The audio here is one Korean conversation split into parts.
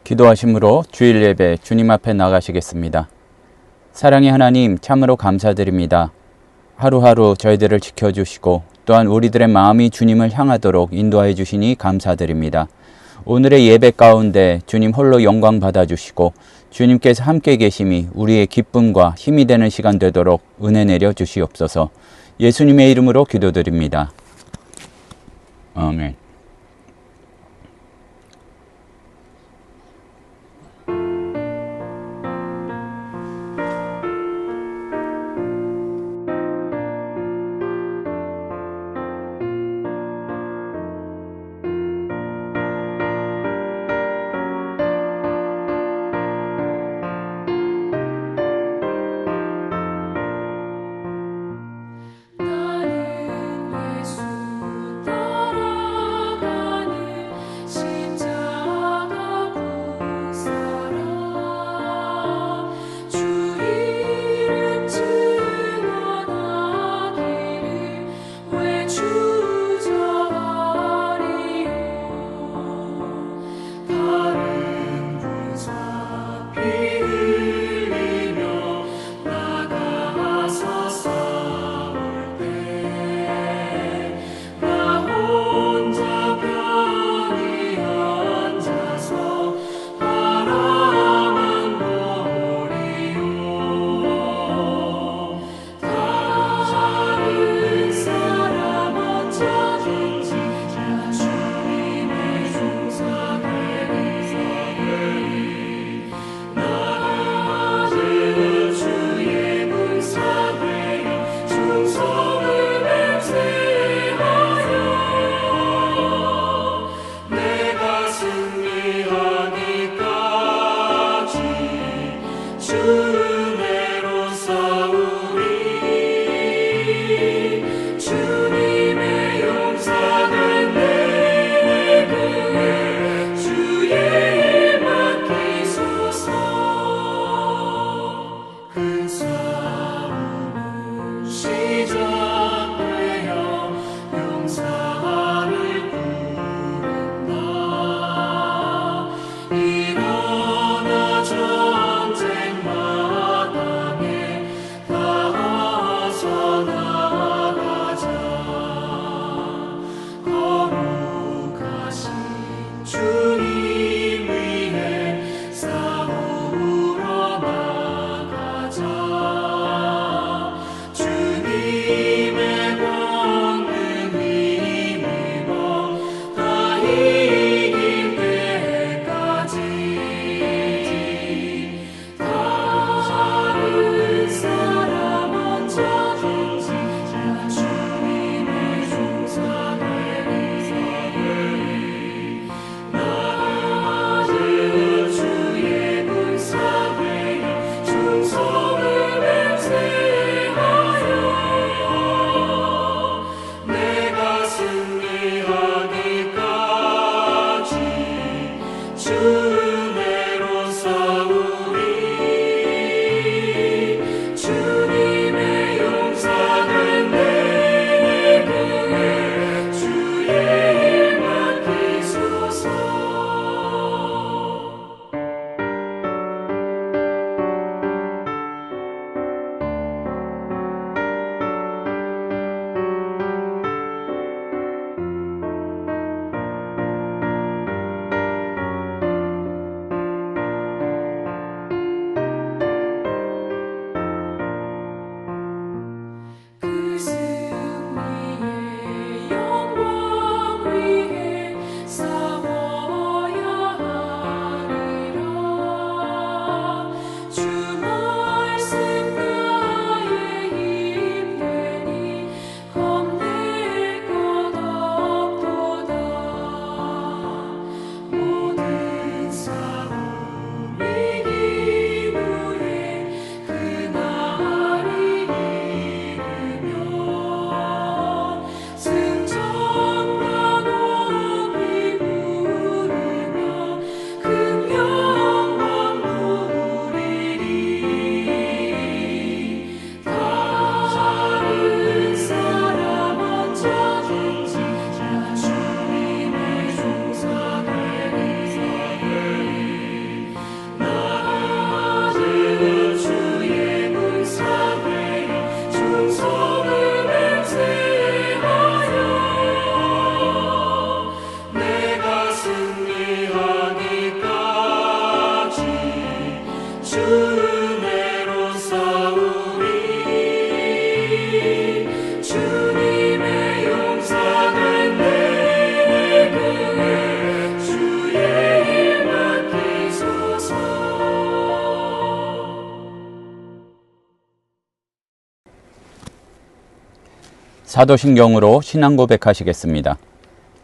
기도하심으로 주일 예배 주님 앞에 나가시겠습니다. 사랑의 하나님, 참으로 감사드립니다. 하루하루 저희들을 지켜주시고 또한 우리들의 마음이 주님을 향하도록 인도하여 주시니 감사드립니다. 오늘의 예배 가운데 주님 홀로 영광 받아주시고 주님께서 함께 계심이 우리의 기쁨과 힘이 되는 시간 되도록 은혜 내려 주시옵소서. 예수님의 이름으로 기도드립니다. 아멘. 사도신경으로 신앙 고백하시겠습니다.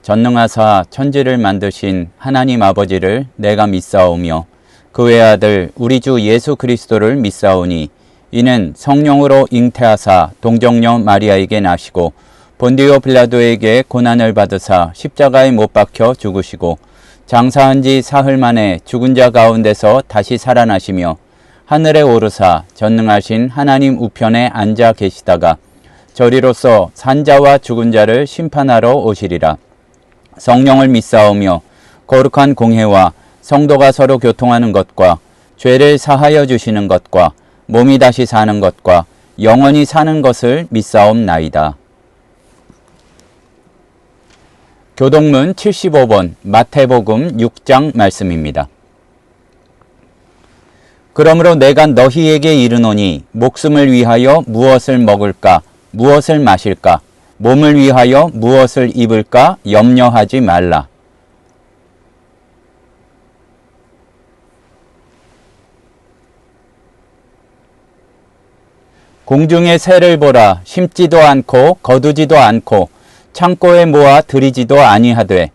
전능하사 천지를 만드신 하나님 아버지를 내가 믿사오며 그 외아들 우리 주 예수 그리스도를 믿사오니 이는 성령으로 잉태하사 동정녀 마리아에게 나시고 본디오 빌라도에게 고난을 받으사 십자가에 못 박혀 죽으시고 장사한 지 사흘 만에 죽은 자 가운데서 다시 살아나시며 하늘에 오르사 전능하신 하나님 우편에 앉아 계시다가 저리로서 산자와 죽은 자를 심판하러 오시리라. 성령을 믿사오며 거룩한 공회와 성도가 서로 교통하는 것과 죄를 사하여 주시는 것과 몸이 다시 사는 것과 영원히 사는 것을 믿사옵나이다. 교동문 75번 마태복음 6장 말씀입니다. 그러므로 내가 너희에게 이르노니 목숨을 위하여 무엇을 먹을까 무엇을 마실까 몸을 위하여 무엇을 입을까 염려하지 말라. 공중의 새를 보라. 심지도 않고 거두지도 않고 창고에 모아 들이지도 아니하되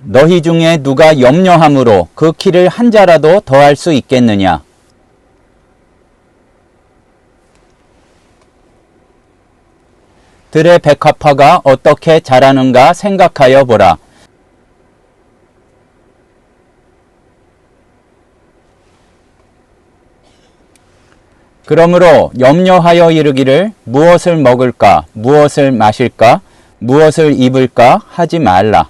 너희 중에 누가 염려함으로 그 키를 한 자라도 더할 수 있겠느냐? 들의 백합화가 어떻게 자라는가 생각하여 보라. 그러므로 염려하여 이르기를 무엇을 먹을까, 무엇을 마실까, 무엇을 입을까 하지 말라.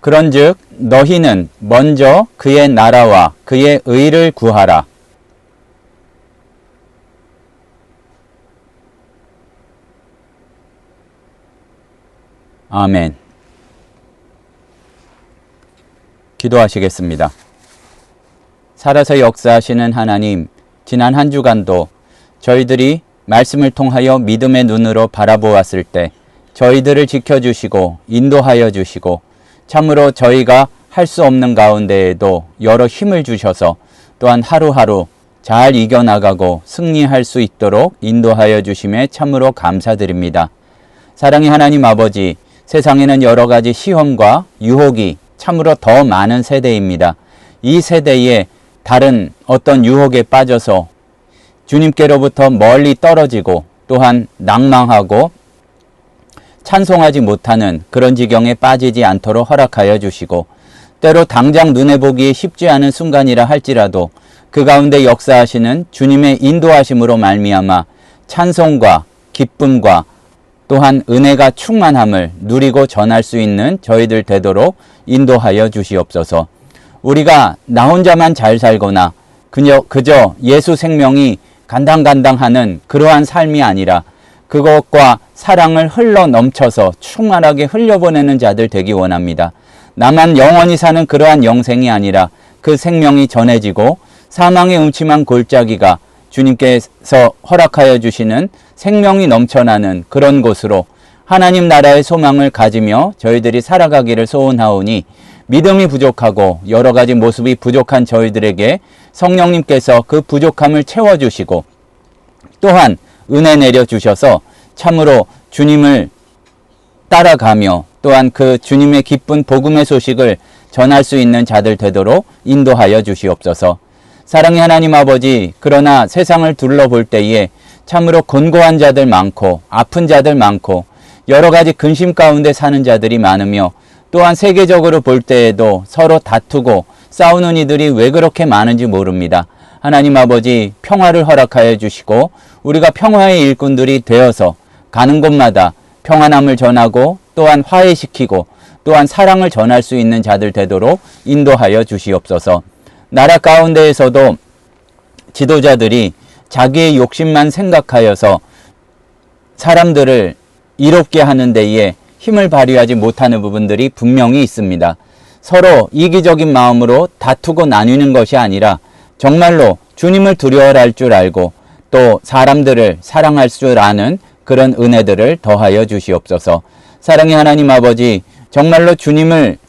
그런즉 너희는 먼저 그의 나라와 그의 의를 구하라. 아멘. 기도하시겠습니다. 살아서 역사하시는 하나님, 지난 한 주간도 저희들이 말씀을 통하여 믿음의 눈으로 바라보았을 때 저희들을 지켜주시고 인도하여 주시고 참으로 저희가 할 수 없는 가운데에도 여러 힘을 주셔서 또한 하루하루 잘 이겨나가고 승리할 수 있도록 인도하여 주심에 참으로 감사드립니다. 사랑의 하나님 아버지, 세상에는 여러 가지 시험과 유혹이 참으로 더 많은 세대입니다. 이 세대에 다른 어떤 유혹에 빠져서 주님께로부터 멀리 떨어지고 또한 낭망하고 찬송하지 못하는 그런 지경에 빠지지 않도록 허락하여 주시고 때로 당장 눈에 보기 쉽지 않은 순간이라 할지라도 그 가운데 역사하시는 주님의 인도하심으로 말미암아 찬송과 기쁨과 또한 은혜가 충만함을 누리고 전할 수 있는 저희들 되도록 인도하여 주시옵소서. 우리가 나 혼자만 잘 살거나 그저 예수 생명이 간당간당하는 그러한 삶이 아니라 그것과 사랑을 흘러 넘쳐서 충만하게 흘려보내는 자들 되기 원합니다. 나만 영원히 사는 그러한 영생이 아니라 그 생명이 전해지고 사망의 음침한 골짜기가 주님께서 허락하여 주시는 생명이 넘쳐나는 그런 곳으로 하나님 나라의 소망을 가지며 저희들이 살아가기를 소원하오니 믿음이 부족하고 여러 가지 모습이 부족한 저희들에게 성령님께서 그 부족함을 채워주시고 또한 은혜 내려주셔서 참으로 주님을 따라가며 또한 그 주님의 기쁜 복음의 소식을 전할 수 있는 자들 되도록 인도하여 주시옵소서. 사랑의 하나님 아버지, 그러나 세상을 둘러볼 때에 참으로 곤고한 자들 많고 아픈 자들 많고 여러 가지 근심 가운데 사는 자들이 많으며 또한 세계적으로 볼 때에도 서로 다투고 싸우는 이들이 왜 그렇게 많은지 모릅니다. 하나님 아버지, 평화를 허락하여 주시고 우리가 평화의 일꾼들이 되어서 가는 곳마다 평안함을 전하고 또한 화해시키고 또한 사랑을 전할 수 있는 자들 되도록 인도하여 주시옵소서. 나라 가운데에서도 지도자들이 자기의 욕심만 생각하여서 사람들을 이롭게 하는 데에 힘을 발휘하지 못하는 부분들이 분명히 있습니다. 서로 이기적인 마음으로 다투고 나뉘는 것이 아니라 정말로 주님을 두려워할 줄 알고 또 사람들을 사랑할 줄 아는 그런 은혜들을 더하여 주시옵소서. 사랑의 하나님 아버지, 정말로 주님을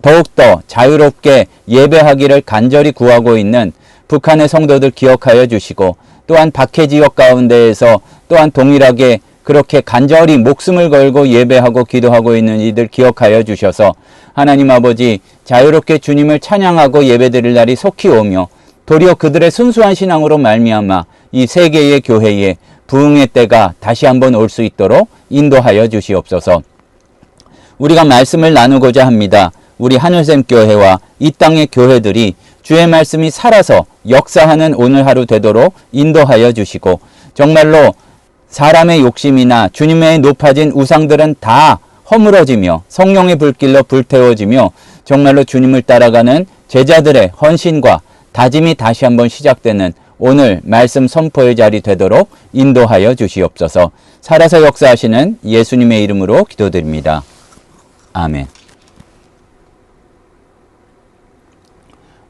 더욱더 자유롭게 예배하기를 간절히 구하고 있는 북한의 성도들 기억하여 주시고, 또한 박해 지역 가운데에서 또한 동일하게 그렇게 간절히 목숨을 걸고 예배하고 기도하고 있는 이들 기억하여 주셔서 하나님 아버지, 자유롭게 주님을 찬양하고 예배드릴 날이 속히 오며 도리어 그들의 순수한 신앙으로 말미암아 이 세계의 교회에 부흥의 때가 다시 한번 올 수 있도록 인도하여 주시옵소서. 우리가 말씀을 나누고자 합니다. 우리 하늘샘 교회와 이 땅의 교회들이 주의 말씀이 살아서 역사하는 오늘 하루 되도록 인도하여 주시고, 정말로 사람의 욕심이나 주님의 높아진 우상들은 다 허물어지며 성령의 불길로 불태워지며 정말로 주님을 따라가는 제자들의 헌신과 다짐이 다시 한번 시작되는 오늘 말씀 선포의 자리 되도록 인도하여 주시옵소서. 살아서 역사하시는 예수님의 이름으로 기도드립니다. 아멘.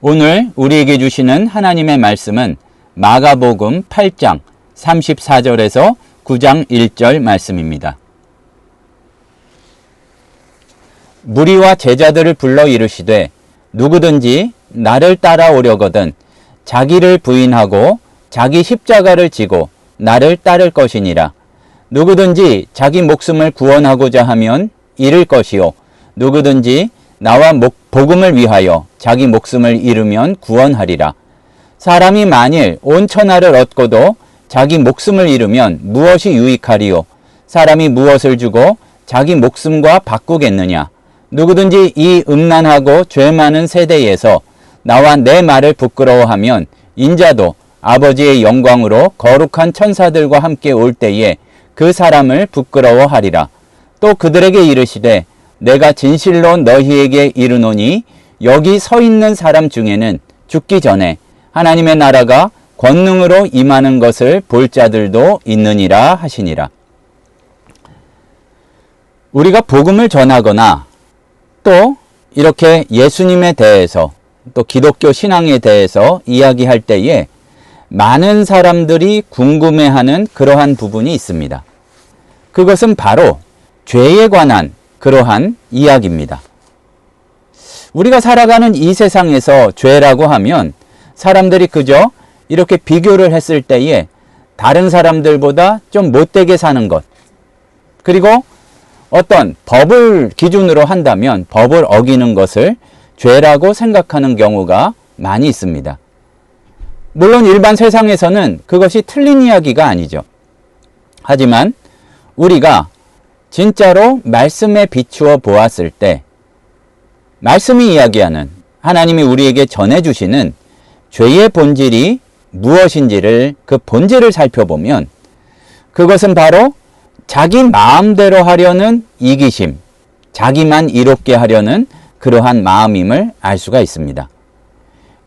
오늘 우리에게 주시는 하나님의 말씀은 마가복음 8장 34절에서 9장 1절 말씀입니다. 무리와 제자들을 불러 이르시되 누구든지 나를 따라오려거든 자기를 부인하고 자기 십자가를 지고 나를 따를 것이니라. 누구든지 자기 목숨을 구원하고자 하면 잃을 것이요 누구든지 나와 복음을 위하여 자기 목숨을 잃으면 구원하리라. 사람이 만일 온 천하를 얻고도 자기 목숨을 잃으면 무엇이 유익하리요? 사람이 무엇을 주고 자기 목숨과 바꾸겠느냐? 누구든지 이 음란하고 죄 많은 세대에서 나와 내 말을 부끄러워하면 인자도 아버지의 영광으로 거룩한 천사들과 함께 올 때에 그 사람을 부끄러워하리라. 또 그들에게 이르시되 내가 진실로 너희에게 이르노니 여기 서 있는 사람 중에는 죽기 전에 하나님의 나라가 권능으로 임하는 것을 볼 자들도 있느니라 하시니라. 우리가 복음을 전하거나 또 이렇게 예수님에 대해서 또 기독교 신앙에 대해서 이야기할 때에 많은 사람들이 궁금해하는 그러한 부분이 있습니다. 그것은 바로 죄에 관한 그러한 이야기입니다. 우리가 살아가는 이 세상에서 죄라고 하면 사람들이 그저 이렇게 비교를 했을 때에 다른 사람들보다 좀 못되게 사는 것, 그리고 어떤 법을 기준으로 한다면 법을 어기는 것을 죄라고 생각하는 경우가 많이 있습니다. 물론 일반 세상에서는 그것이 틀린 이야기가 아니죠. 하지만 우리가 진짜로 말씀에 비추어 보았을 때 말씀이 이야기하는, 하나님이 우리에게 전해주시는 죄의 본질이 무엇인지를, 그 본질을 살펴보면 그것은 바로 자기 마음대로 하려는 이기심, 자기만 이롭게 하려는 그러한 마음임을 알 수가 있습니다.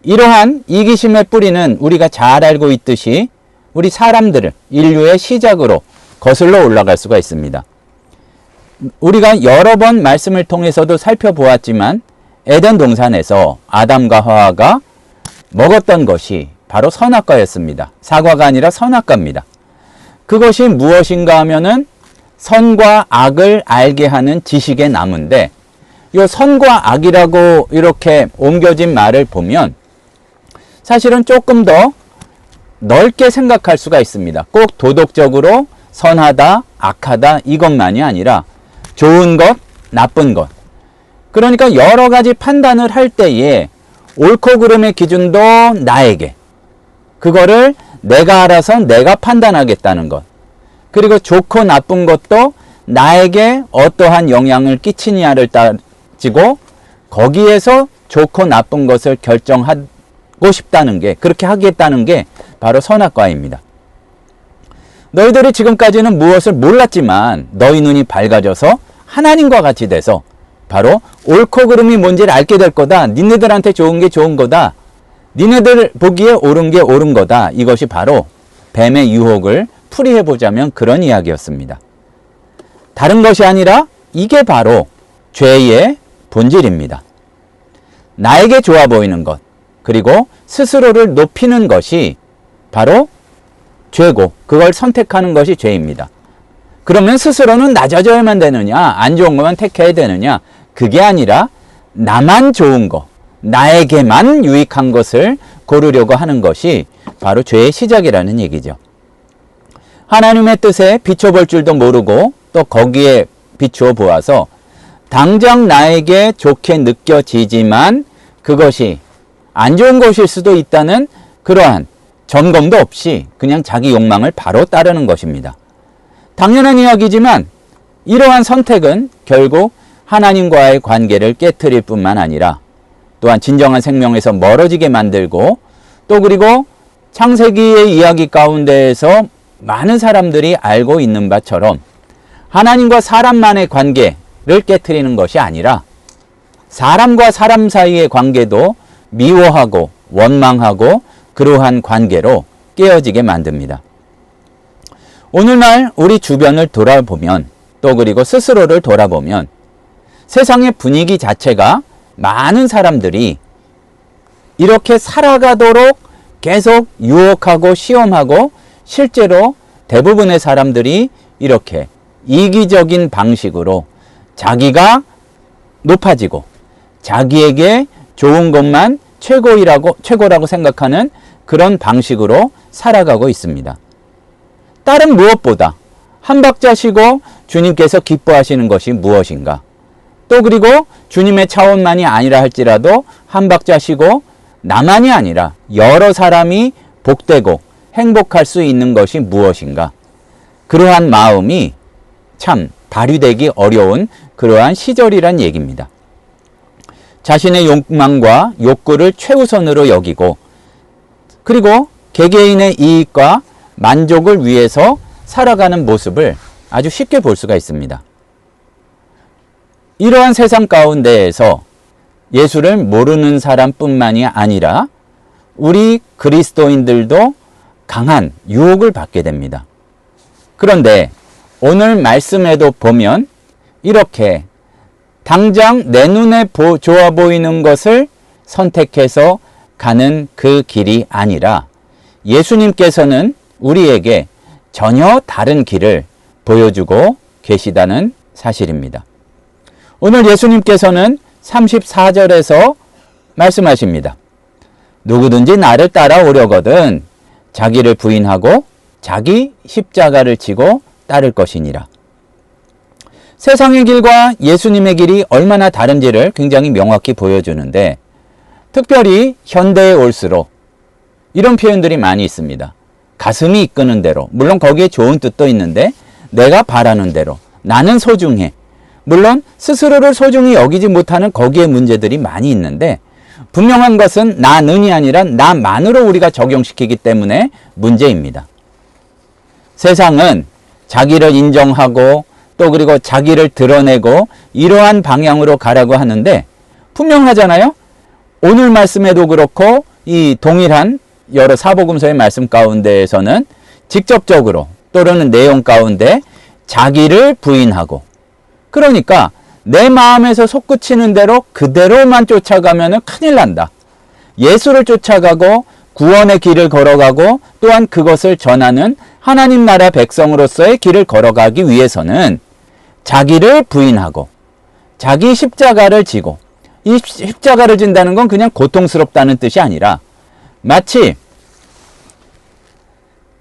이러한 이기심의 뿌리는 우리가 잘 알고 있듯이 우리 사람들을 인류의 시작으로 거슬러 올라갈 수가 있습니다. 우리가 여러 번 말씀을 통해서도 살펴보았지만 에덴 동산에서 아담과 하와가 먹었던 것이 바로 선악과였습니다. 사과가 아니라 선악과입니다. 그것이 무엇인가 하면은 선과 악을 알게 하는 지식의 나무인데, 이 선과 악이라고 이렇게 옮겨진 말을 보면 사실은 조금 더 넓게 생각할 수가 있습니다. 꼭 도덕적으로 선하다, 악하다 이것만이 아니라 좋은 것, 나쁜 것. 그러니까 여러 가지 판단을 할 때에 옳고 그름의 기준도 나에게, 그거를 내가 알아서 내가 판단하겠다는 것, 그리고 좋고 나쁜 것도 나에게 어떠한 영향을 끼치냐를 따지고 거기에서 좋고 나쁜 것을 결정하고 싶다는 게, 그렇게 하겠다는 게 바로 선악과입니다. 너희들이 지금까지는 무엇을 몰랐지만 너희 눈이 밝아져서 하나님과 같이 돼서 바로 옳고 그름이 뭔지를 알게 될 거다. 니네들한테 좋은 게 좋은 거다. 니네들 보기에 옳은 게 옳은 거다. 이것이 바로 뱀의 유혹을 풀이해보자면 그런 이야기였습니다. 다른 것이 아니라 이게 바로 죄의 본질입니다. 나에게 좋아 보이는 것, 그리고 스스로를 높이는 것이 바로 죄고 그걸 선택하는 것이 죄입니다. 그러면 스스로는 낮아져야만 되느냐, 안 좋은 것만 택해야 되느냐, 그게 아니라 나만 좋은 거, 나에게만 유익한 것을 고르려고 하는 것이 바로 죄의 시작이라는 얘기죠. 하나님의 뜻에 비춰볼 줄도 모르고 또 거기에 비추어 보아서 당장 나에게 좋게 느껴지지만 그것이 안 좋은 것일 수도 있다는 그러한 점검도 없이 그냥 자기 욕망을 바로 따르는 것입니다. 당연한 이야기지만 이러한 선택은 결국 하나님과의 관계를 깨트릴 뿐만 아니라 또한 진정한 생명에서 멀어지게 만들고 또 그리고 창세기의 이야기 가운데에서 많은 사람들이 알고 있는 바처럼 하나님과 사람만의 관계를 깨트리는 것이 아니라 사람과 사람 사이의 관계도 미워하고 원망하고 그러한 관계로 깨어지게 만듭니다. 오늘날 우리 주변을 돌아보면 또 그리고 스스로를 돌아보면 세상의 분위기 자체가 많은 사람들이 이렇게 살아가도록 계속 유혹하고 시험하고 실제로 대부분의 사람들이 이렇게 이기적인 방식으로 자기가 높아지고 자기에게 좋은 것만 최고라고 생각하는 그런 방식으로 살아가고 있습니다. 딸은 무엇보다 한 박자 쉬고 주님께서 기뻐하시는 것이 무엇인가? 또 그리고 주님의 차원만이 아니라 할지라도 한 박자 쉬고 나만이 아니라 여러 사람이 복되고 행복할 수 있는 것이 무엇인가? 그러한 마음이 참 발휘되기 어려운 그러한 시절이란 얘기입니다. 자신의 욕망과 욕구를 최우선으로 여기고 그리고 개개인의 이익과 만족을 위해서 살아가는 모습을 아주 쉽게 볼 수가 있습니다. 이러한 세상 가운데에서 예수를 모르는 사람뿐만이 아니라 우리 그리스도인들도 강한 유혹을 받게 됩니다. 그런데 오늘 말씀에도 보면 이렇게 당장 내 눈에 좋아 보이는 것을 선택해서 가는 그 길이 아니라 예수님께서는 우리에게 전혀 다른 길을 보여주고 계시다는 사실입니다. 오늘 예수님께서는 34절에서 말씀하십니다. 누구든지 나를 따라오려거든 자기를 부인하고 자기 십자가를 지고 따를 것이니라. 세상의 길과 예수님의 길이 얼마나 다른지를 굉장히 명확히 보여주는데 특별히 현대에 올수록 이런 표현들이 많이 있습니다. 가슴이 이끄는 대로, 물론 거기에 좋은 뜻도 있는데 내가 바라는 대로, 나는 소중해. 물론 스스로를 소중히 여기지 못하는 거기에 문제들이 많이 있는데 분명한 것은 나는이 아니라 나만으로 우리가 적용시키기 때문에 문제입니다. 세상은 자기를 인정하고 또 그리고 자기를 드러내고 이러한 방향으로 가라고 하는데 분명하잖아요. 오늘 말씀에도 그렇고 이 동일한 여러 사복음서의 말씀 가운데에서는 직접적으로 또는 내용 가운데 자기를 부인하고 그러니까 내 마음에서 솟구치는 대로 그대로만 쫓아가면 큰일 난다. 예수를 쫓아가고 구원의 길을 걸어가고 또한 그것을 전하는 하나님 나라 백성으로서의 길을 걸어가기 위해서는 자기를 부인하고 자기 십자가를 지고 이 십자가를 진다는 건 그냥 고통스럽다는 뜻이 아니라 마치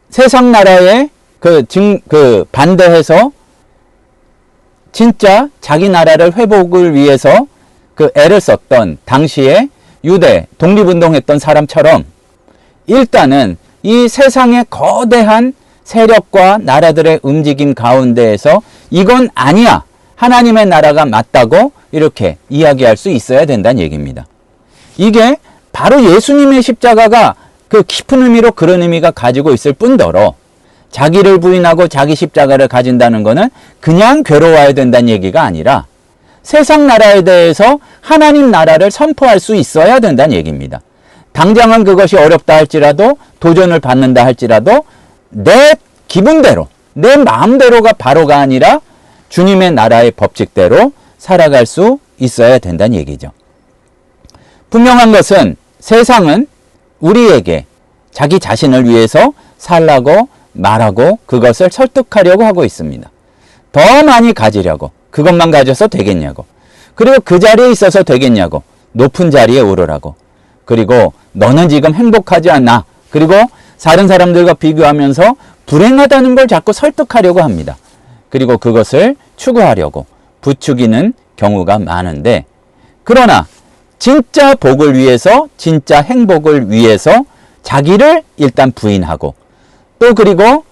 세상 나라에 반대해서 진짜 자기 나라를 회복을 위해서 애를 썼던 당시에 유대 독립운동했던 사람처럼 일단은 이 세상의 거대한 세력과 나라들의 움직임 가운데에서 이건 아니야. 하나님의 나라가 맞다고 이렇게 이야기할 수 있어야 된다는 얘기입니다. 이게 바로 예수님의 십자가가 그 깊은 의미로 그런 의미가 가지고 있을 뿐더러 자기를 부인하고 자기 십자가를 가진다는 것은 그냥 괴로워야 된다는 얘기가 아니라 세상 나라에 대해서 하나님 나라를 선포할 수 있어야 된다는 얘기입니다. 당장은 그것이 어렵다 할지라도 도전을 받는다 할지라도 내 기분대로 내 마음대로가 바로가 아니라 주님의 나라의 법칙대로 살아갈 수 있어야 된다는 얘기죠. 분명한 것은 세상은 우리에게 자기 자신을 위해서 살라고 말하고 그것을 설득하려고 하고 있습니다. 더 많이 가지려고. 그것만 가져서 되겠냐고. 그리고 그 자리에 있어서 되겠냐고. 높은 자리에 오르라고. 그리고 너는 지금 행복하지 않아. 그리고 다른 사람들과 비교하면서 불행하다는 걸 자꾸 설득하려고 합니다. 그리고 그것을 추구하려고 부추기는 경우가 많은데, 그러나 진짜 복을 위해서, 진짜 행복을 위해서 자기를 일단 부인하고, 또 그리고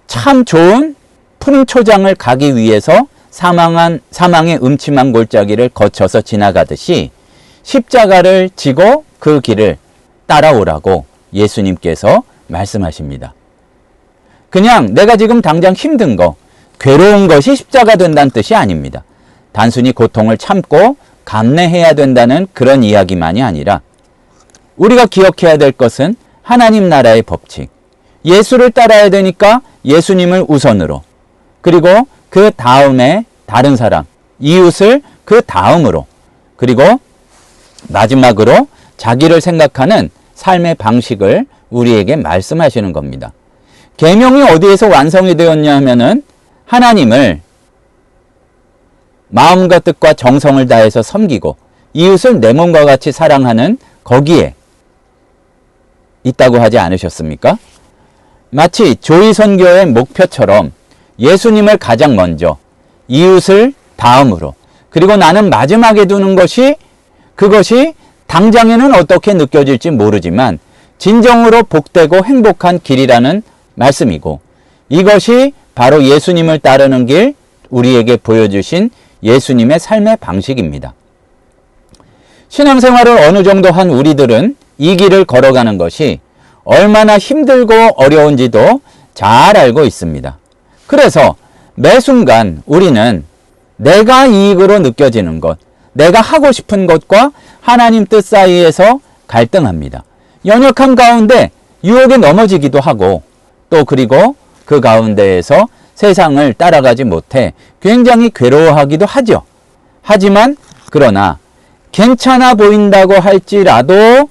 참 좋은 푸른 초장을 가기 위해서 사망의 음침한 골짜기를 거쳐서 지나가듯이 십자가를 지고 그 길을 따라오라고 예수님께서 말씀하십니다. 그냥 내가 지금 당장 힘든 거, 괴로운 것이 십자가 된다는 뜻이 아닙니다. 단순히 고통을 참고 감내해야 된다는 그런 이야기만이 아니라, 우리가 기억해야 될 것은 하나님 나라의 법칙, 예수를 따라야 되니까 예수님을 우선으로, 그리고 그 다음에 다른 사람, 이웃을 그 다음으로, 그리고 마지막으로 자기를 생각하는 삶의 방식을 우리에게 말씀하시는 겁니다. 계명이 어디에서 완성이 되었냐 하면은 하나님을 마음과 뜻과 정성을 다해서 섬기고 이웃을 내 몸과 같이 사랑하는 거기에 있다고 하지 않으셨습니까? 마치 조의 선교의 목표처럼 예수님을 가장 먼저, 이웃을 다음으로, 그리고 나는 마지막에 두는 것이, 그것이 당장에는 어떻게 느껴질지 모르지만 진정으로 복되고 행복한 길이라는 말씀이고, 이것이 바로 예수님을 따르는 길, 우리에게 보여주신 예수님의 삶의 방식입니다. 신앙생활을 어느 정도 한 우리들은 이 길을 걸어가는 것이 얼마나 힘들고 어려운지도 잘 알고 있습니다. 그래서 매 순간 우리는 내가 이익으로 느껴지는 것, 내가 하고 싶은 것과 하나님 뜻 사이에서 갈등합니다. 연약한 가운데 유혹에 넘어지기도 하고, 또 그리고 그 가운데에서 세상을 따라가지 못해 굉장히 괴로워하기도 하죠. 하지만 그러나 괜찮아 보인다고 할지라도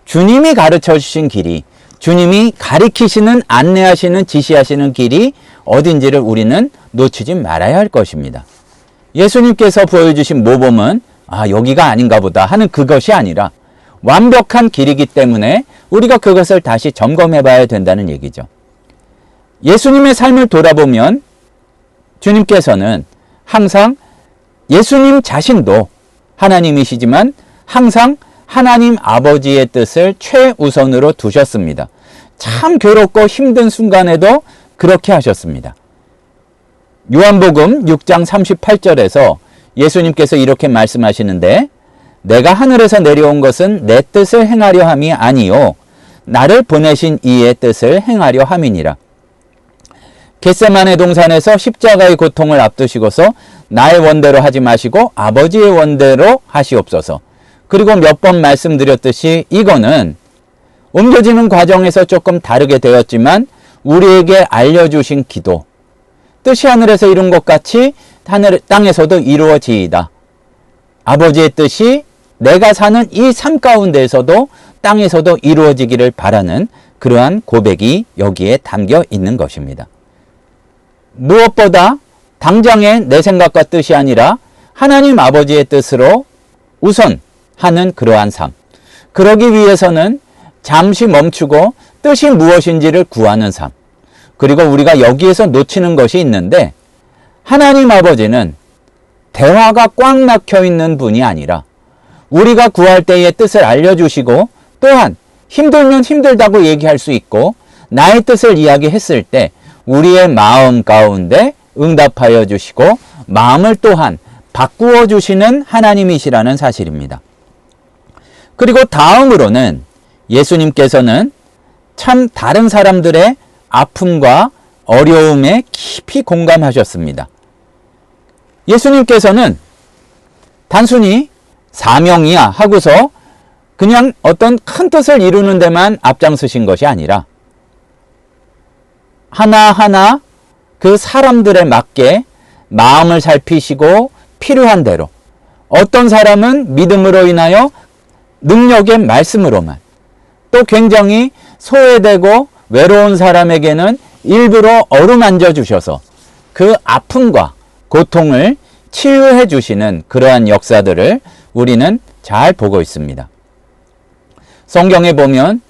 주님이 가르쳐 주신 길이, 주님이 가리키시는, 안내하시는, 지시하시는 길이 어딘지를 우리는 놓치지 말아야 할 것입니다. 예수님께서 보여주신 모범은 여기가 아닌가 보다 하는 그것이 아니라 완벽한 길이기 때문에 우리가 그것을 다시 점검해 봐야 된다는 얘기죠. 예수님의 삶을 돌아보면 주님께서는 항상, 예수님 자신도 하나님이시지만 항상 하나님 아버지의 뜻을 최우선으로 두셨습니다. 참 괴롭고 힘든 순간에도 그렇게 하셨습니다. 요한복음 6장 38절에서 예수님께서 이렇게 말씀하시는데, 내가 하늘에서 내려온 것은 내 뜻을 행하려 함이 아니요 나를 보내신 이의 뜻을 행하려 함이니라. 겟세마네 동산에서 십자가의 고통을 앞두시고서 나의 원대로 하지 마시고 아버지의 원대로 하시옵소서. 그리고 몇 번 말씀드렸듯이 이거는 옮겨지는 과정에서 조금 다르게 되었지만 우리에게 알려주신 기도, 뜻이 하늘에서 이룬 것 같이 땅에서도 이루어지이다. 아버지의 뜻이 내가 사는 이 삶 가운데에서도 땅에서도 이루어지기를 바라는 그러한 고백이 여기에 담겨 있는 것입니다. 무엇보다 당장의 내 생각과 뜻이 아니라 하나님 아버지의 뜻으로 우선 하는 그러한 삶. 그러기 위해서는 잠시 멈추고 뜻이 무엇인지를 구하는 삶. 그리고 우리가 여기에서 놓치는 것이 있는데, 하나님 아버지는 대화가 꽉 막혀 있는 분이 아니라 우리가 구할 때의 뜻을 알려주시고, 또한 힘들면 힘들다고 얘기할 수 있고, 나의 뜻을 이야기했을 때 우리의 마음 가운데 응답하여 주시고 마음을 또한 바꾸어 주시는 하나님이시라는 사실입니다. 그리고 다음으로는 예수님께서는 참 다른 사람들의 아픔과 어려움에 깊이 공감하셨습니다. 예수님께서는 단순히 사명이야 하고서 그냥 어떤 큰 뜻을 이루는 데만 앞장서신 것이 아니라 하나하나 그 사람들에 맞게 마음을 살피시고 필요한 대로, 어떤 사람은 믿음으로 인하여 능력의 말씀으로만, 또 굉장히 소외되고 외로운 사람에게는 일부러 어루만져 주셔서 그 아픔과 고통을 치유해 주시는 그러한 역사들을 우리는 잘 보고 있습니다. 성경에 보면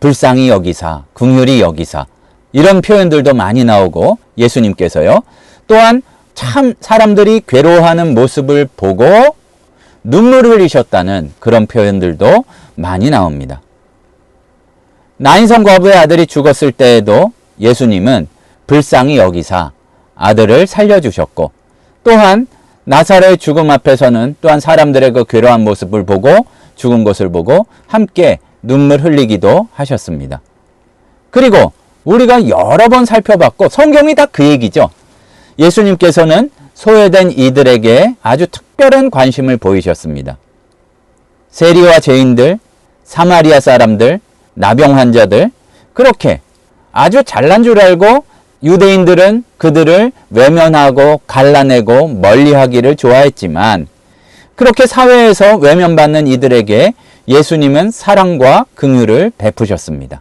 불쌍히 여기사, 긍휼히 여기사 이런 표현들도 많이 나오고 예수님께서요. 또한 참 사람들이 괴로워하는 모습을 보고 눈물을 흘리셨다는 그런 표현들도 많이 나옵니다. 나인성 과부의 아들이 죽었을 때에도 예수님은 불쌍히 여기사 아들을 살려주셨고 또한 나사로의 죽음 앞에서는 또한 사람들의 그 괴로운 모습을 보고 죽은 것을 보고 함께 눈물 흘리기도 하셨습니다. 그리고 우리가 여러 번 살펴봤고 성경이 다 그 얘기죠. 예수님께서는 소외된 이들에게 아주 특별한 관심을 보이셨습니다. 세리와 죄인들, 사마리아 사람들, 나병 환자들 그렇게 아주 잘난 줄 알고 유대인들은 그들을 외면하고 갈라내고 멀리하기를 좋아했지만 그렇게 사회에서 외면받는 이들에게 예수님은 사랑과 긍휼을 베푸셨습니다.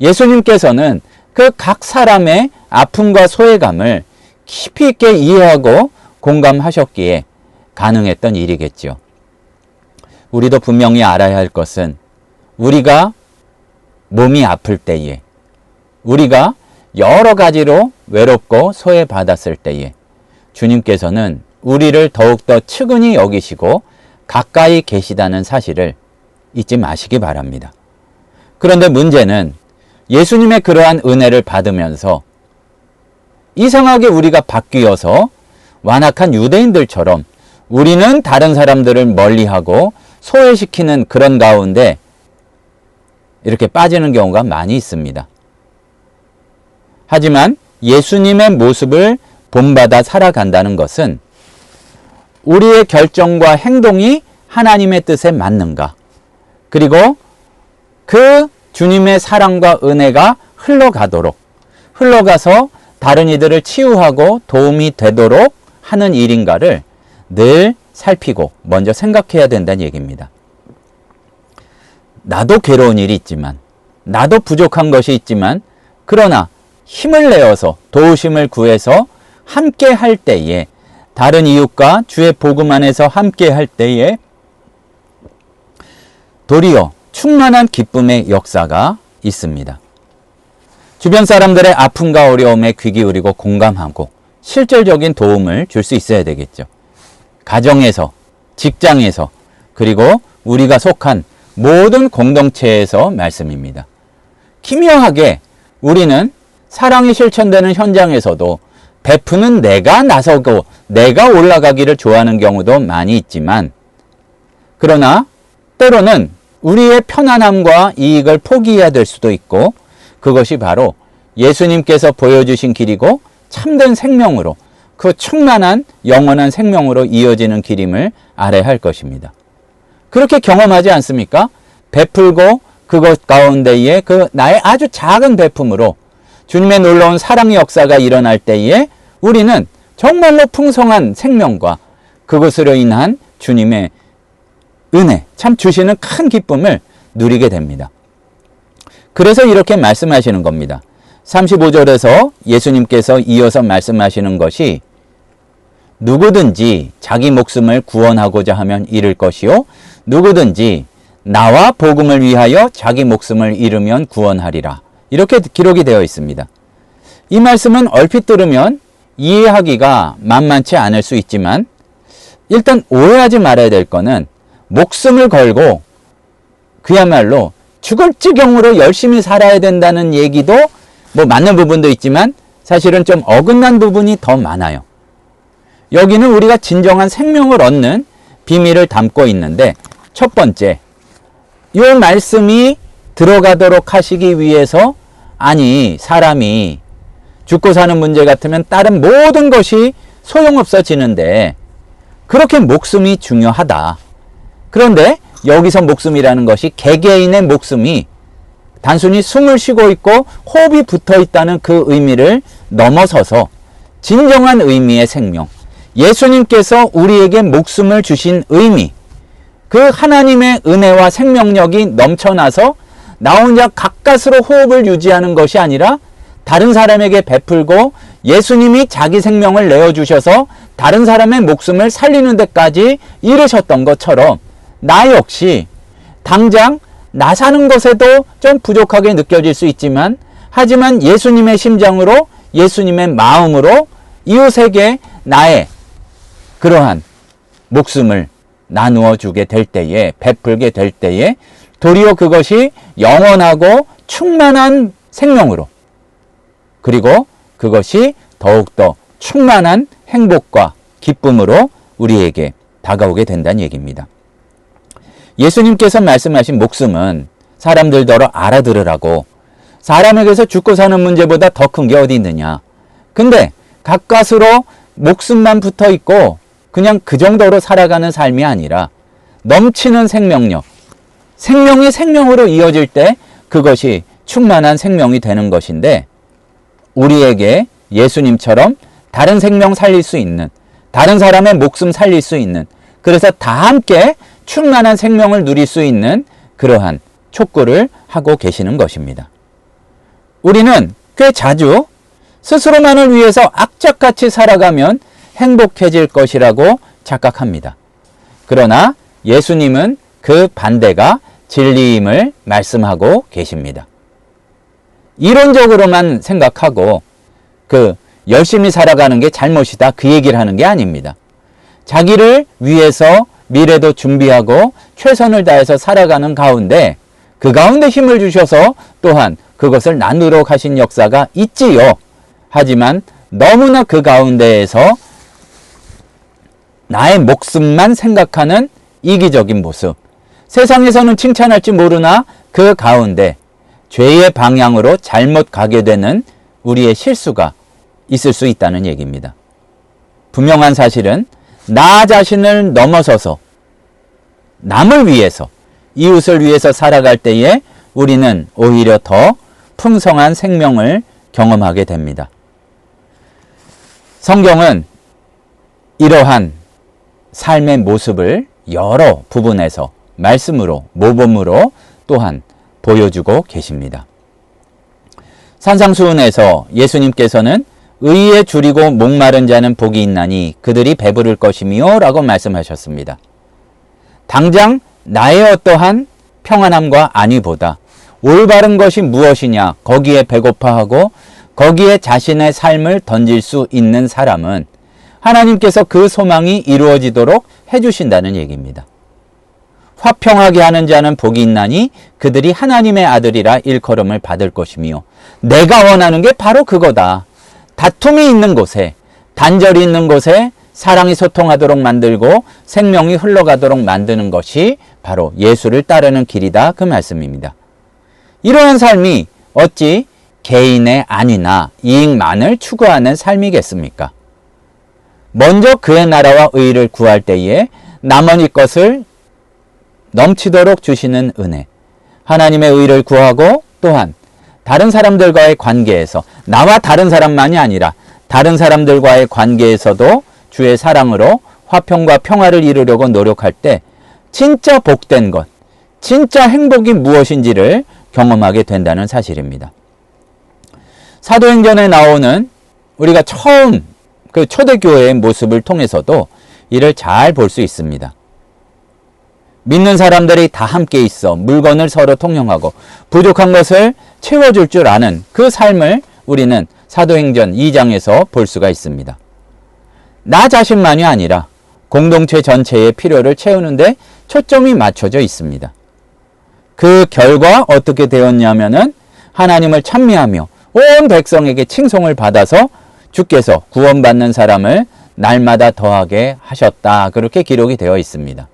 예수님께서는 그 각 사람의 아픔과 소외감을 깊이 있게 이해하고 공감하셨기에 가능했던 일이겠지요. 우리도 분명히 알아야 할 것은 우리가 몸이 아플 때에 우리가 여러 가지로 외롭고 소외받았을 때에 주님께서는 우리를 더욱더 측은히 여기시고 가까이 계시다는 사실을 잊지 마시기 바랍니다. 그런데 문제는 예수님의 그러한 은혜를 받으면서 이상하게 우리가 바뀌어서 완악한 유대인들처럼 우리는 다른 사람들을 멀리하고 소외시키는 그런 가운데 이렇게 빠지는 경우가 많이 있습니다. 하지만 예수님의 모습을 본받아 살아간다는 것은 우리의 결정과 행동이 하나님의 뜻에 맞는가? 그리고 그 주님의 사랑과 은혜가 흘러가서 다른 이들을 치유하고 도움이 되도록 하는 일인가를 늘 살피고 먼저 생각해야 된다는 얘기입니다. 나도 괴로운 일이 있지만, 나도 부족한 것이 있지만, 그러나 힘을 내어서 도우심을 구해서 함께 할 때에 다른 이웃과 주의 복음 안에서 함께 할 때에 도리어 충만한 기쁨의 역사가 있습니다. 주변 사람들의 아픔과 어려움에 귀 기울이고 공감하고 실질적인 도움을 줄 수 있어야 되겠죠. 가정에서, 직장에서, 그리고 우리가 속한 모든 공동체에서 말씀입니다. 기묘하게 우리는 사랑이 실천되는 현장에서도 베푸는 내가 나서고 내가 올라가기를 좋아하는 경우도 많이 있지만 그러나 때로는 우리의 편안함과 이익을 포기해야 될 수도 있고 그것이 바로 예수님께서 보여주신 길이고 참된 생명으로 그 충만한 영원한 생명으로 이어지는 길임을 알아야 할 것입니다. 그렇게 경험하지 않습니까? 베풀고 그것 가운데에 그 나의 아주 작은 베품으로 주님의 놀라운 사랑의 역사가 일어날 때에 우리는 정말로 풍성한 생명과 그것으로 인한 주님의 은혜, 참 주시는 큰 기쁨을 누리게 됩니다. 그래서 이렇게 말씀하시는 겁니다. 35절에서 예수님께서 이어서 말씀하시는 것이 누구든지 자기 목숨을 구원하고자 하면 잃을 것이요 누구든지 나와 복음을 위하여 자기 목숨을 잃으면 구원하리라. 이렇게 기록이 되어 있습니다. 이 말씀은 얼핏 들으면 이해하기가 만만치 않을 수 있지만 일단 오해하지 말아야 될 거는 목숨을 걸고 그야말로 죽을 지경으로 열심히 살아야 된다는 얘기도 뭐 맞는 부분도 있지만 사실은 좀 어긋난 부분이 더 많아요. 여기는 우리가 진정한 생명을 얻는 비밀을 담고 있는데 첫 번째, 이 말씀이 들어가도록 하시기 위해서 아니 사람이 죽고 사는 문제 같으면 다른 모든 것이 소용없어지는데 그렇게 목숨이 중요하다. 그런데 여기서 목숨이라는 것이 개개인의 목숨이 단순히 숨을 쉬고 있고 호흡이 붙어 있다는 그 의미를 넘어서서 진정한 의미의 생명, 예수님께서 우리에게 목숨을 주신 의미, 그 하나님의 은혜와 생명력이 넘쳐나서 나 혼자 가까스로 호흡을 유지하는 것이 아니라 다른 사람에게 베풀고 예수님이 자기 생명을 내어주셔서 다른 사람의 목숨을 살리는 데까지 이르셨던 것처럼 나 역시 당장 나 사는 것에도 좀 부족하게 느껴질 수 있지만 하지만 예수님의 심장으로 예수님의 마음으로 이웃에게 나의 그러한 목숨을 나누어 주게 될 때에 베풀게 될 때에 도리어 그것이 영원하고 충만한 생명으로 그리고 그것이 더욱더 충만한 행복과 기쁨으로 우리에게 다가오게 된다는 얘기입니다. 예수님께서 말씀하신 목숨은 사람들더러 알아들으라고 사람에게서 죽고 사는 문제보다 더 큰 게 어디 있느냐. 근데 가까스로 목숨만 붙어 있고 그냥 그 정도로 살아가는 삶이 아니라 넘치는 생명력, 생명이 생명으로 이어질 때 그것이 충만한 생명이 되는 것인데 우리에게 예수님처럼 다른 생명 살릴 수 있는, 다른 사람의 목숨 살릴 수 있는, 그래서 다 함께 충만한 생명을 누릴 수 있는 그러한 촉구를 하고 계시는 것입니다. 우리는 꽤 자주 스스로만을 위해서 악착같이 살아가면 행복해질 것이라고 착각합니다. 그러나 예수님은 그 반대가 진리임을 말씀하고 계십니다. 이론적으로만 생각하고 열심히 살아가는 게 잘못이다 그 얘기를 하는 게 아닙니다. 자기를 위해서 미래도 준비하고 최선을 다해서 살아가는 가운데 그 가운데 힘을 주셔서 또한 그것을 나누러 가신 역사가 있지요. 하지만 너무나 그 가운데에서 나의 목숨만 생각하는 이기적인 모습, 세상에서는 칭찬할지 모르나 그 가운데 죄의 방향으로 잘못 가게 되는 우리의 실수가 있을 수 있다는 얘기입니다. 분명한 사실은 나 자신을 넘어서서 남을 위해서, 이웃을 위해서 살아갈 때에 우리는 오히려 더 풍성한 생명을 경험하게 됩니다. 성경은 이러한 삶의 모습을 여러 부분에서 말씀으로, 모범으로 또한 보여주고 계십니다. 산상수훈에서 예수님께서는 의에 줄이고 목마른 자는 복이 있나니 그들이 배부를 것이며 라고 말씀하셨습니다. 당장 나의 어떠한 평안함과 안위보다 올바른 것이 무엇이냐 거기에 배고파하고 거기에 자신의 삶을 던질 수 있는 사람은 하나님께서 그 소망이 이루어지도록 해주신다는 얘기입니다. 화평하게 하는 자는 복이 있나니 그들이 하나님의 아들이라 일컬음을 받을 것이며 내가 원하는 게 바로 그거다. 다툼이 있는 곳에, 단절이 있는 곳에 사랑이 소통하도록 만들고 생명이 흘러가도록 만드는 것이 바로 예수를 따르는 길이다 그 말씀입니다. 이러한 삶이 어찌 개인의 안위나 이익만을 추구하는 삶이겠습니까? 먼저 그의 나라와 의를 구할 때에 나머지 것을 넘치도록 주시는 은혜, 하나님의 의를 구하고 또한 다른 사람들과의 관계에서 나와 다른 사람만이 아니라 다른 사람들과의 관계에서도 주의 사랑으로 화평과 평화를 이루려고 노력할 때 진짜 복된 것, 진짜 행복이 무엇인지를 경험하게 된다는 사실입니다. 사도행전에 나오는 우리가 처음 그 초대교회의 모습을 통해서도 이를 잘 볼 수 있습니다. 믿는 사람들이 다 함께 있어 물건을 서로 통용하고 부족한 것을 채워줄 줄 아는 그 삶을 우리는 사도행전 2장에서 볼 수가 있습니다. 나 자신만이 아니라 공동체 전체의 필요를 채우는데 초점이 맞춰져 있습니다. 그 결과 어떻게 되었냐면은 하나님을 찬미하며 온 백성에게 칭송을 받아서 주께서 구원받는 사람을 날마다 더하게 하셨다. 그렇게 기록이 되어 있습니다.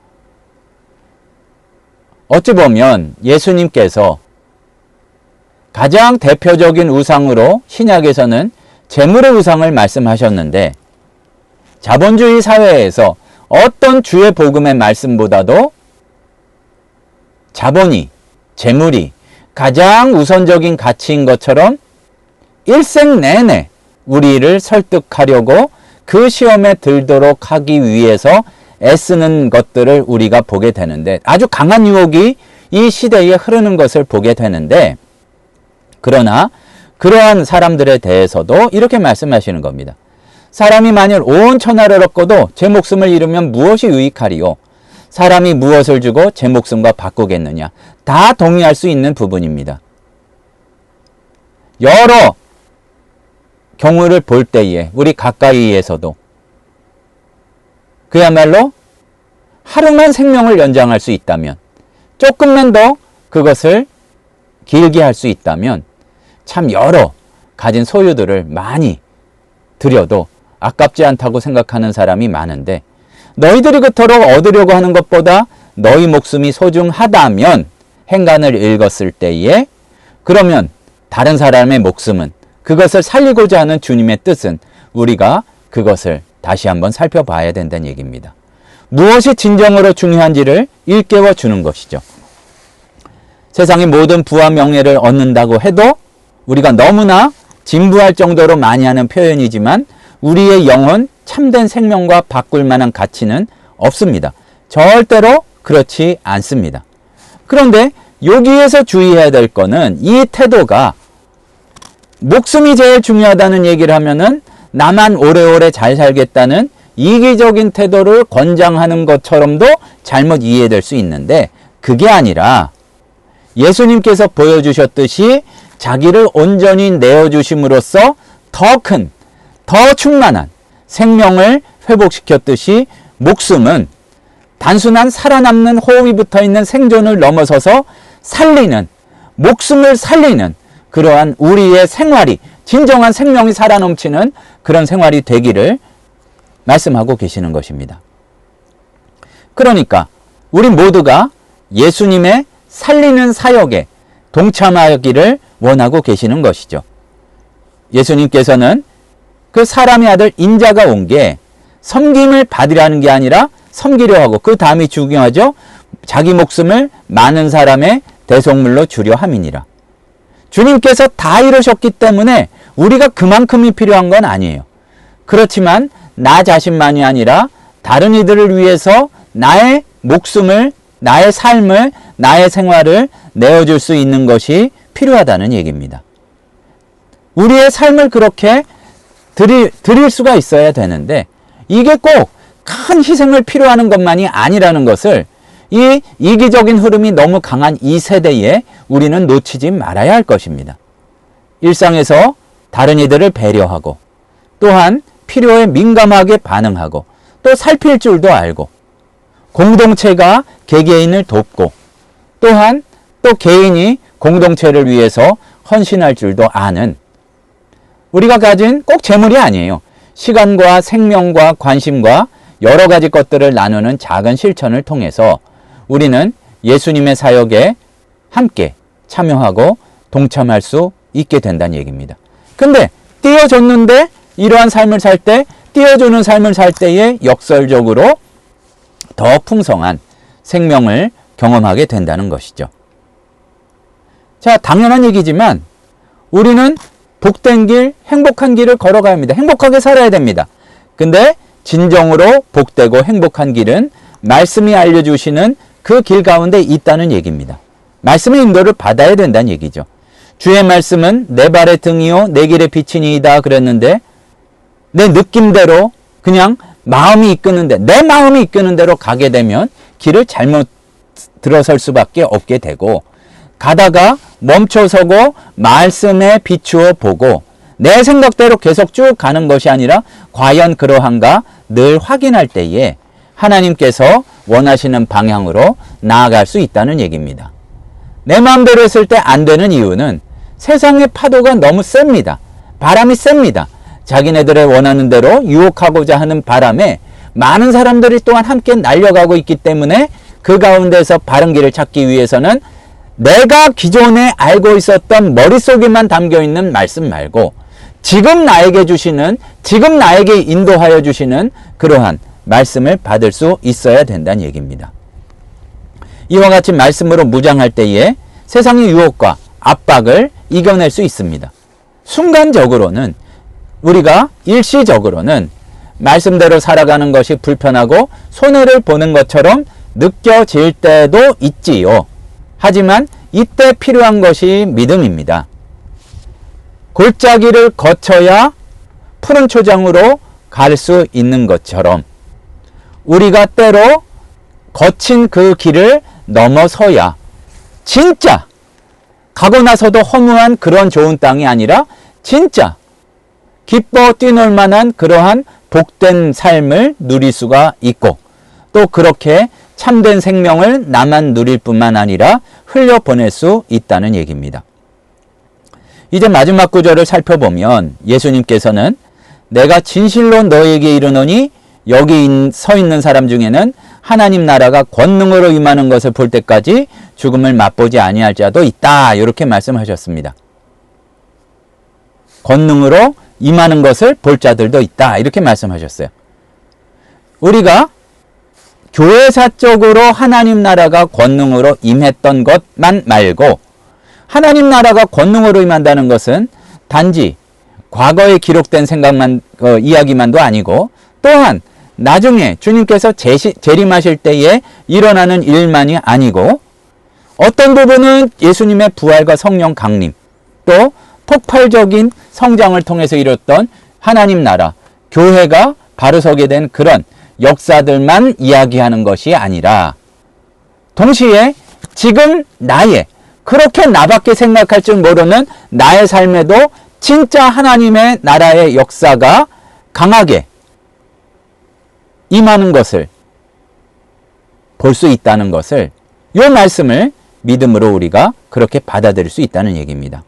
어찌 보면 예수님께서 가장 대표적인 우상으로 신약에서는 재물의 우상을 말씀하셨는데 자본주의 사회에서 어떤 주의 복음의 말씀보다도 자본이, 재물이 가장 우선적인 가치인 것처럼 일생 내내 우리를 설득하려고 그 시험에 들도록 하기 위해서 애쓰는 것들을 우리가 보게 되는데 아주 강한 유혹이 이 시대에 흐르는 것을 보게 되는데, 그러나 그러한 사람들에 대해서도 이렇게 말씀하시는 겁니다. 사람이 만일 온 천하를 얻고도 제 목숨을 잃으면 무엇이 유익하리요? 사람이 무엇을 주고 제 목숨과 바꾸겠느냐? 다 동의할 수 있는 부분입니다. 여러 경우를 볼 때에 우리 가까이에서도 그야말로 하루만 생명을 연장할 수 있다면, 조금만 더 그것을 길게 할 수 있다면 참 여러 가진 소유들을 많이 들여도 아깝지 않다고 생각하는 사람이 많은데, 너희들이 그토록 얻으려고 하는 것보다 너희 목숨이 소중하다면 행간을 읽었을 때에, 그러면 다른 사람의 목숨은, 그것을 살리고자 하는 주님의 뜻은 우리가 그것을 다시 한번 살펴봐야 된다는 얘기입니다. 무엇이 진정으로 중요한지를 일깨워 주는 것이죠. 세상의 모든 부와 명예를 얻는다고 해도 우리가 너무나 진부할 정도로 많이 하는 표현이지만 우리의 영혼, 참된 생명과 바꿀 만한 가치는 없습니다. 절대로 그렇지 않습니다. 그런데 여기에서 주의해야 될 거는, 이 태도가 목숨이 제일 중요하다는 얘기를 하면은 나만 오래오래 잘 살겠다는 이기적인 태도를 권장하는 것처럼도 잘못 이해될 수 있는데, 그게 아니라 예수님께서 보여주셨듯이 자기를 온전히 내어주심으로써 더 큰, 더 충만한 생명을 회복시켰듯이, 목숨은 단순한 살아남는 호흡이 붙어있는 생존을 넘어서서 살리는, 목숨을 살리는 그러한 우리의 생활이, 진정한 생명이 살아넘치는 그런 생활이 되기를 말씀하고 계시는 것입니다. 그러니까 우리 모두가 예수님의 살리는 사역에 동참하기를 원하고 계시는 것이죠. 예수님께서는 그 사람의 아들 인자가 온 게 섬김을 받으라는 게 아니라 섬기려 하고, 그 다음이 중요하죠. 자기 목숨을 많은 사람의 대속물로 주려 함이니라. 주님께서 다 이루셨기 때문에 우리가 그만큼이 필요한 건 아니에요. 그렇지만 나 자신만이 아니라 다른 이들을 위해서 나의 목숨을, 나의 삶을, 나의 생활을 내어줄 수 있는 것이 필요하다는 얘기입니다. 우리의 삶을 그렇게 드릴 수가 있어야 되는데, 이게 꼭 큰 희생을 필요하는 것만이 아니라는 것을 이 이기적인 흐름이 너무 강한 이 세대에 우리는 놓치지 말아야 할 것입니다. 일상에서 다른 이들을 배려하고, 또한 필요에 민감하게 반응하고, 또 살필 줄도 알고, 공동체가 개개인을 돕고, 또한 또 개인이 공동체를 위해서 헌신할 줄도 아는, 우리가 가진 꼭 재물이 아니에요. 시간과 생명과 관심과 여러 가지 것들을 나누는 작은 실천을 통해서 우리는 예수님의 사역에 함께 참여하고 동참할 수 있게 된다는 얘기입니다. 근데 띄워줬는데, 이러한 삶을 살 때, 띄워주는 삶을 살 때에 역설적으로 더 풍성한 생명을 경험하게 된다는 것이죠. 자, 당연한 얘기지만 우리는 복된 길, 행복한 길을 걸어가야 합니다. 행복하게 살아야 됩니다. 근데 진정으로 복되고 행복한 길은 말씀이 알려주시는 그 길 가운데 있다는 얘기입니다. 말씀의 인도를 받아야 된다는 얘기죠. 주의 말씀은 내 발의 등이요 내 길의 빛이니이다 그랬는데, 내 느낌대로 그냥 마음이 이끄는데, 내 마음이 이끄는 대로 가게 되면 길을 잘못 들어설 수밖에 없게 되고, 가다가 멈춰서고 말씀에 비추어 보고 내 생각대로 계속 쭉 가는 것이 아니라 과연 그러한가 늘 확인할 때에 하나님께서 원하시는 방향으로 나아갈 수 있다는 얘기입니다. 내 마음대로 했을 때 안 되는 이유는 세상의 파도가 너무 셉니다. 바람이 셉니다. 자기네들의 원하는 대로 유혹하고자 하는 바람에 많은 사람들이 또한 함께 날려가고 있기 때문에, 그 가운데서 바른 길을 찾기 위해서는 내가 기존에 알고 있었던 머릿속에만 담겨있는 말씀 말고 지금 나에게 주시는, 지금 나에게 인도하여 주시는 그러한 말씀을 받을 수 있어야 된다는 얘기입니다. 이와 같이 말씀으로 무장할 때에 세상의 유혹과 압박을 이겨낼 수 있습니다. 순간적으로는, 우리가 일시적으로는 말씀대로 살아가는 것이 불편하고 손해를 보는 것처럼 느껴질 때도 있지요. 하지만 이때 필요한 것이 믿음입니다. 골짜기를 거쳐야 푸른 초장으로 갈 수 있는 것처럼 우리가 때로 거친 그 길을 넘어서야 진짜 가고 나서도 허무한 그런 좋은 땅이 아니라 진짜 기뻐 뛰놀 만한 그러한 복된 삶을 누릴 수가 있고, 또 그렇게 참된 생명을 나만 누릴 뿐만 아니라 흘려보낼 수 있다는 얘기입니다. 이제 마지막 구절을 살펴보면 예수님께서는 내가 진실로 너에게 이르노니 여기 서 있는 사람 중에는 하나님 나라가 권능으로 임하는 것을 볼 때까지 죽음을 맛보지 아니할 자도 있다, 이렇게 말씀하셨습니다. 권능으로 임하는 것을 볼 자들도 있다, 이렇게 말씀하셨어요. 우리가 교회사적으로 하나님 나라가 권능으로 임했던 것만 말고, 하나님 나라가 권능으로 임한다는 것은 단지 과거에 기록된 이야기만도 아니고, 또한 나중에 주님께서 재림하실 때에 일어나는 일만이 아니고, 어떤 부분은 예수님의 부활과 성령 강림, 또 폭발적인 성장을 통해서 이뤘던 하나님 나라, 교회가 바로 서게 된 그런 역사들만 이야기하는 것이 아니라, 동시에 지금 나의, 그렇게 나밖에 생각할 줄 모르는 나의 삶에도 진짜 하나님의 나라의 역사가 강하게 임하는 것을 볼 수 있다는 것을, 이 말씀을 믿음으로 우리가 그렇게 받아들일 수 있다는 얘기입니다.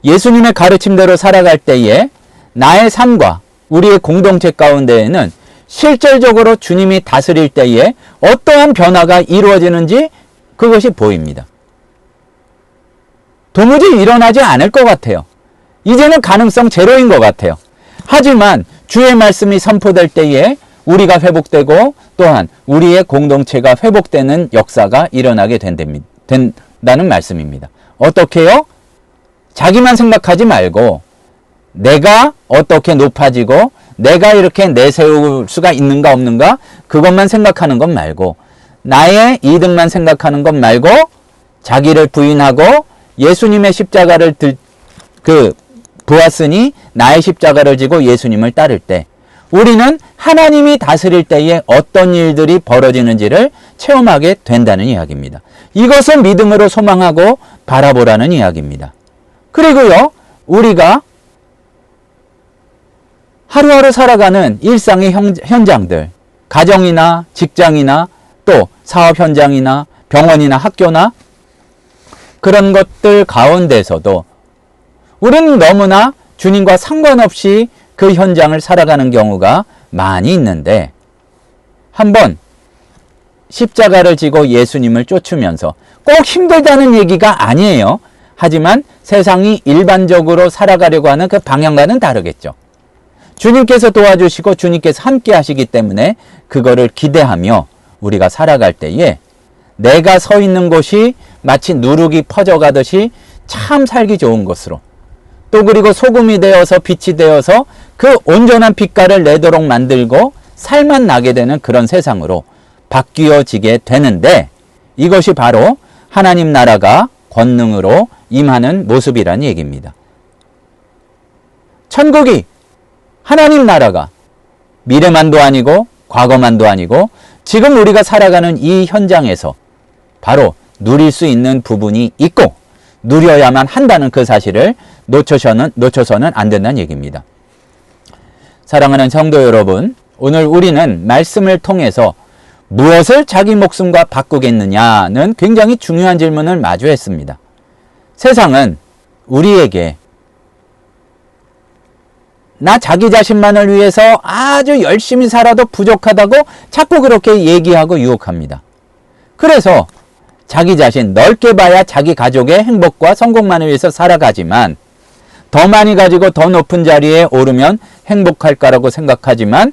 예수님의 가르침대로 살아갈 때에 나의 삶과 우리의 공동체 가운데에는 실질적으로 주님이 다스릴 때에 어떠한 변화가 이루어지는지 그것이 보입니다. 도무지 일어나지 않을 것 같아요. 이제는 가능성 제로인 것 같아요. 하지만 주의 말씀이 선포될 때에 우리가 회복되고, 또한 우리의 공동체가 회복되는 역사가 일어나게 된다는 말씀입니다. 어떻게요? 자기만 생각하지 말고 내가 어떻게 높아지고 내가 이렇게 내세울 수가 있는가 없는가, 그것만 생각하는 것 말고, 나의 이득만 생각하는 것 말고 자기를 부인하고 예수님의 십자가를 보았으니 나의 십자가를 지고 예수님을 따를 때 우리는 하나님이 다스릴 때에 어떤 일들이 벌어지는지를 체험하게 된다는 이야기입니다. 이것을 믿음으로 소망하고 바라보라는 이야기입니다. 그리고요, 우리가 하루하루 살아가는 일상의 현장들, 가정이나 직장이나 또 사업 현장이나 병원이나 학교나 그런 것들 가운데서도 우리는 너무나 주님과 상관없이 그 현장을 살아가는 경우가 많이 있는데, 한번 십자가를 지고 예수님을 쫓으면서, 꼭 힘들다는 얘기가 아니에요. 하지만 세상이 일반적으로 살아가려고 하는 그 방향과는 다르겠죠. 주님께서 도와주시고 주님께서 함께 하시기 때문에 그거를 기대하며 우리가 살아갈 때에 내가 서 있는 곳이 마치 누룩이 퍼져가듯이 참 살기 좋은 곳으로, 또 그리고 소금이 되어서 빛이 되어서 그 온전한 빛깔을 내도록 만들고 살만 나게 되는 그런 세상으로 바뀌어지게 되는데, 이것이 바로 하나님 나라가 권능으로 임하는 모습이라는 얘기입니다. 천국이, 하나님 나라가 미래만도 아니고 과거만도 아니고 지금 우리가 살아가는 이 현장에서 바로 누릴 수 있는 부분이 있고 누려야만 한다는 그 사실을 놓쳐서는 안 된다는 얘기입니다. 사랑하는 성도 여러분, 오늘 우리는 말씀을 통해서 무엇을 자기 목숨과 바꾸겠느냐는 굉장히 중요한 질문을 마주했습니다. 세상은 우리에게 나 자기 자신만을 위해서 아주 열심히 살아도 부족하다고 자꾸 그렇게 얘기하고 유혹합니다. 그래서 자기 자신 넓게 봐야 자기 가족의 행복과 성공만을 위해서 살아가지만, 더 많이 가지고 더 높은 자리에 오르면 행복할까라고 생각하지만,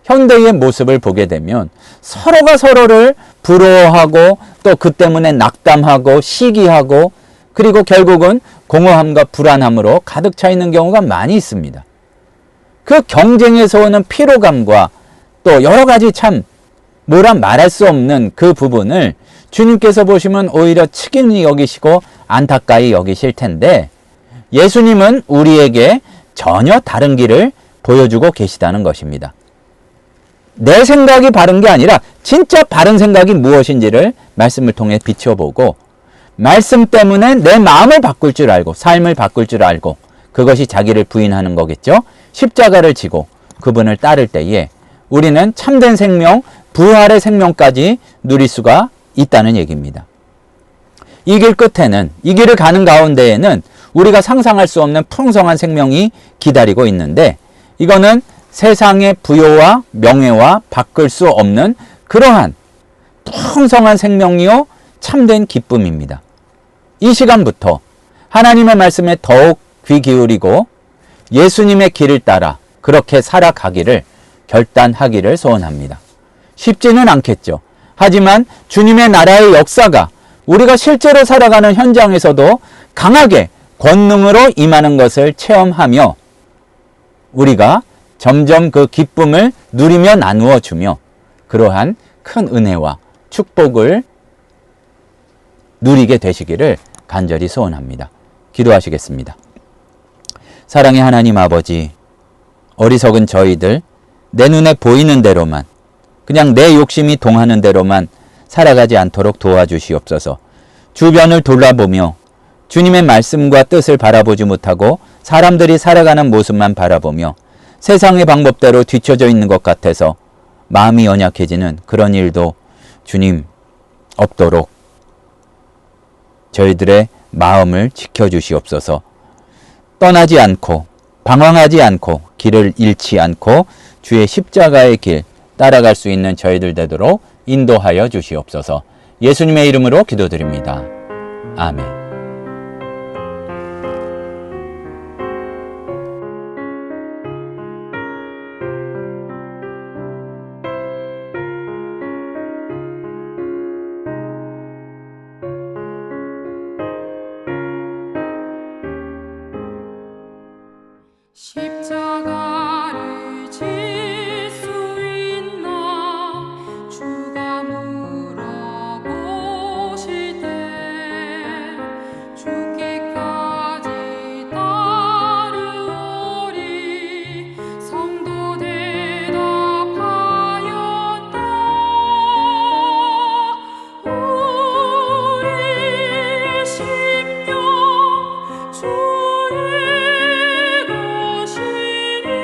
현대의 모습을 보게 되면 서로가 서로를 부러워하고 또 그 때문에 낙담하고 시기하고, 그리고 결국은 공허함과 불안함으로 가득 차 있는 경우가 많이 있습니다. 그 경쟁에서 오는 피로감과 또 여러 가지 참 뭐라 말할 수 없는 그 부분을 주님께서 보시면 오히려 측은히 여기시고 안타까이 여기실 텐데, 예수님은 우리에게 전혀 다른 길을 보여주고 계시다는 것입니다. 내 생각이 바른 게 아니라 진짜 바른 생각이 무엇인지를 말씀을 통해 비춰보고, 말씀 때문에 내 마음을 바꿀 줄 알고 삶을 바꿀 줄 알고, 그것이 자기를 부인하는 거겠죠. 십자가를 지고 그분을 따를 때에 우리는 참된 생명, 부활의 생명까지 누릴 수가 있다는 얘기입니다. 이 길 끝에는, 이 길을 가는 가운데에는 우리가 상상할 수 없는 풍성한 생명이 기다리고 있는데, 이거는 세상의 부요와 명예와 바꿀 수 없는 그러한 풍성한 생명이요 참된 기쁨입니다. 이 시간부터 하나님의 말씀에 더욱 귀 기울이고 예수님의 길을 따라 그렇게 살아가기를 결단하기를 소원합니다. 쉽지는 않겠죠. 하지만 주님의 나라의 역사가 우리가 실제로 살아가는 현장에서도 강하게 권능으로 임하는 것을 체험하며 우리가 점점 그 기쁨을 누리며 나누어 주며 그러한 큰 은혜와 축복을 누리게 되시기를 간절히 소원합니다. 기도하시겠습니다. 사랑의 하나님 아버지, 어리석은 저희들 내 눈에 보이는 대로만, 그냥 내 욕심이 동하는 대로만 살아가지 않도록 도와주시옵소서. 주변을 돌아보며 주님의 말씀과 뜻을 바라보지 못하고 사람들이 살아가는 모습만 바라보며 세상의 방법대로 뒤처져 있는 것 같아서 마음이 연약해지는 그런 일도 주님 없도록 저희들의 마음을 지켜주시옵소서. 떠나지 않고 방황하지 않고 길을 잃지 않고 주의 십자가의 길 따라갈 수 있는 저희들 되도록 인도하여 주시옵소서. 예수님의 이름으로 기도드립니다. 아멘. 십자가를 질 수 있나 주가 물어보실 때 죽기까지 따르오리 성도 대답하였다. 우리의 심령 주의 것이니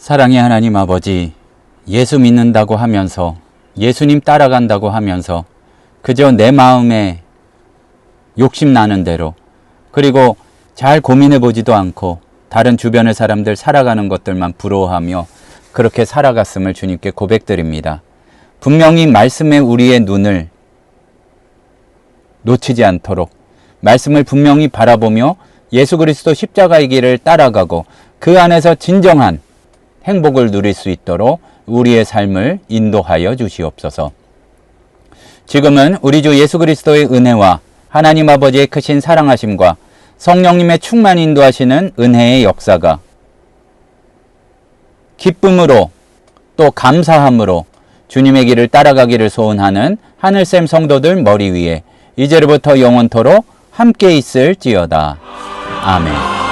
사랑의 하나님 아버지, 예수 믿는다고 하면서, 예수님 따라간다고 하면서 그저 내 마음에 욕심나는 대로, 그리고 잘 고민해보지도 않고 다른 주변의 사람들 살아가는 것들만 부러워하며 그렇게 살아갔음을 주님께 고백드립니다. 분명히 말씀에 우리의 눈을 놓치지 않도록 말씀을 분명히 바라보며 예수 그리스도 십자가의 길을 따라가고 그 안에서 진정한 행복을 누릴 수 있도록 우리의 삶을 인도하여 주시옵소서. 지금은 우리 주 예수 그리스도의 은혜와 하나님 아버지의 크신 사랑하심과 성령님의 충만 인도하시는 은혜의 역사가 기쁨으로 또 감사함으로 주님의 길을 따라가기를 소원하는 하늘샘 성도들 머리 위에 이제로부터 영원토록 함께 있을지어다. 아멘.